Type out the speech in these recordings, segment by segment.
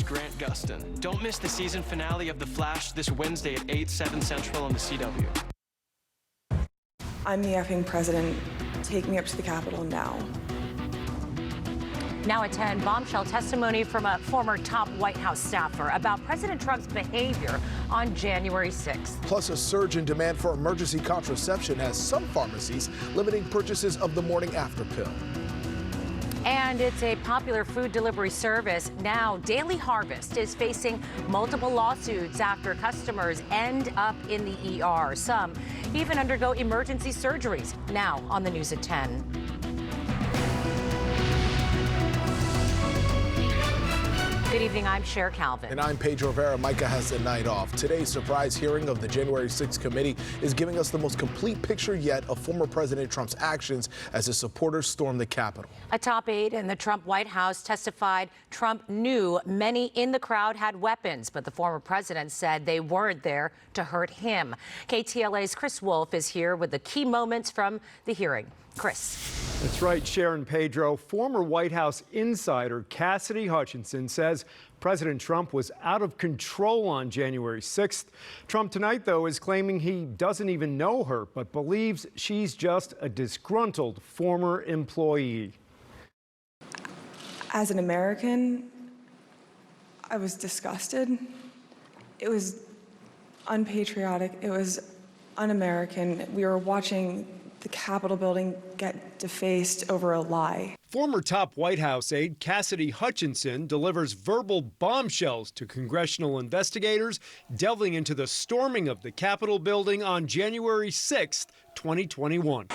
Grant Gustin. Don't miss the season finale of The Flash this Wednesday at 8, 7 Central on the CW. I'm the effing president. Take me up to the Capitol now. Now at 10, bombshell testimony from a former top White House staffer about President Trump's behavior on January 6th. Plus, a surge in demand for emergency contraception has some pharmacies limiting purchases of the morning after pill. And it's a popular food delivery service. Now, Daily Harvest is facing multiple lawsuits after customers end up in the ER. Some even undergo emergency surgeries. Now on the news at 10. Good evening, I'm Cher Calvin. And I'm Pedro Rivera. Micah has the night off. Today's surprise hearing of the January 6th committee is giving us the most complete picture yet of former President Trump's actions as his supporters stormed the Capitol. A top aide in the Trump White House testified Trump knew many in the crowd had weapons, but the former president said they weren't there to hurt him. KTLA's Chris Wolf is here with the key moments from the hearing. Chris. That's right, Sharon Pedro. Former White House insider Cassidy Hutchinson says President Trump was out of control on January 6th. Trump tonight, though, is claiming he doesn't even know her, but believes she's just a disgruntled former employee. As an American, I was disgusted. It was unpatriotic. It was un-American. We were watching the Capitol building get defaced over a lie. Former top White House aide Cassidy Hutchinson delivers verbal bombshells to congressional investigators, delving into the storming of the Capitol building on January 6th, 2021.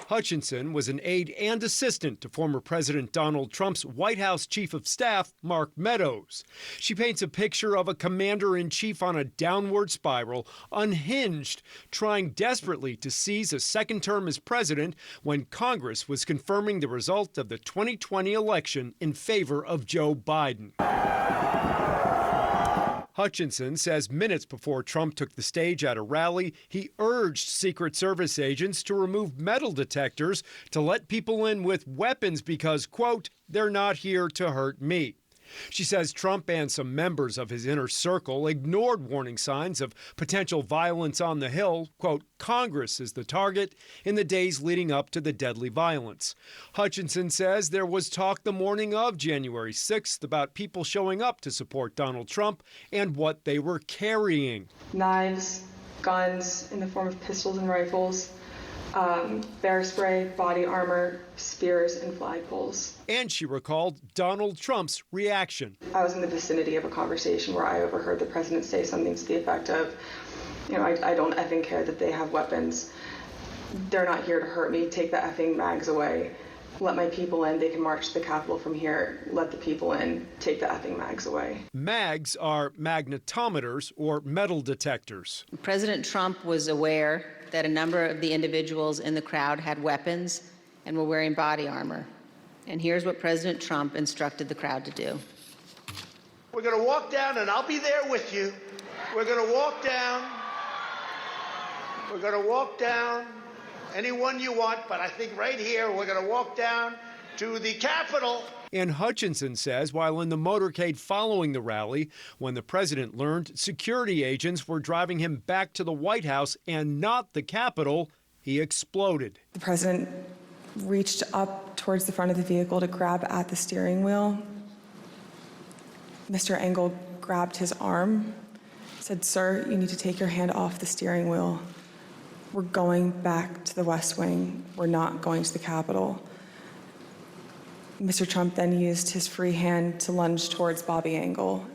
Hutchinson was an aide and assistant to former President Donald Trump's White House Chief of Staff, Mark Meadows. She paints a picture of a commander-in-chief on a downward spiral, unhinged, trying desperately to seize a second term as president when Congress was confirming the result of the 2020 election in favor of Joe Biden. Hutchinson says minutes before Trump took the stage at a rally, he urged Secret Service agents to remove metal detectors to let people in with weapons because, quote, they're not here to hurt me. She says Trump and some members of his inner circle ignored warning signs of potential violence on the Hill. Quote, Congress is the target in the days leading up to the deadly violence. Hutchinson says there was talk the morning of January 6th about people showing up to support Donald Trump and what they were carrying. Knives, guns in the form of pistols and rifles, bear spray, body armor, spears, and flagpoles. And she recalled Donald Trump's reaction. I was in the vicinity of a conversation where I overheard the president say something to the effect of, I don't effing care that they have weapons. They're not here to hurt me. Take the effing mags away. Let my people in. They can march to the Capitol from here. Let the people in. Take the effing mags away. Mags are magnetometers or metal detectors. President Trump was aware that a number of the individuals in the crowd had weapons and were wearing body armor. And here's what President Trump instructed the crowd to do. We're going to walk down, and I'll be there with you. We're going to walk down. We're going to walk down. Anyone you want, but I think right here we're going to walk down to the Capitol. And Hutchinson says while in the motorcade following the rally, when the president learned security agents were driving him back to the White House and not the Capitol, he exploded. The president reached up towards the front of the vehicle to grab at the steering wheel. Mr. Engel grabbed his arm, said, "Sir, you need to take your hand off the steering wheel. We're going back to the West Wing. We're not going to the Capitol." Mr. Trump then used his free hand to lunge towards Bobby Engel.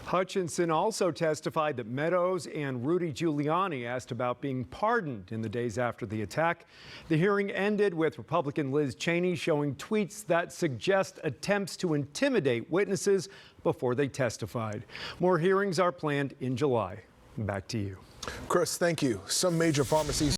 Hutchinson also testified that Meadows and Rudy Giuliani asked about being pardoned in the days after the attack. The hearing ended with Republican Liz Cheney showing tweets that suggest attempts to intimidate witnesses before they testified. More hearings are planned in July. Back to you. Chris, thank you. Some major pharmacies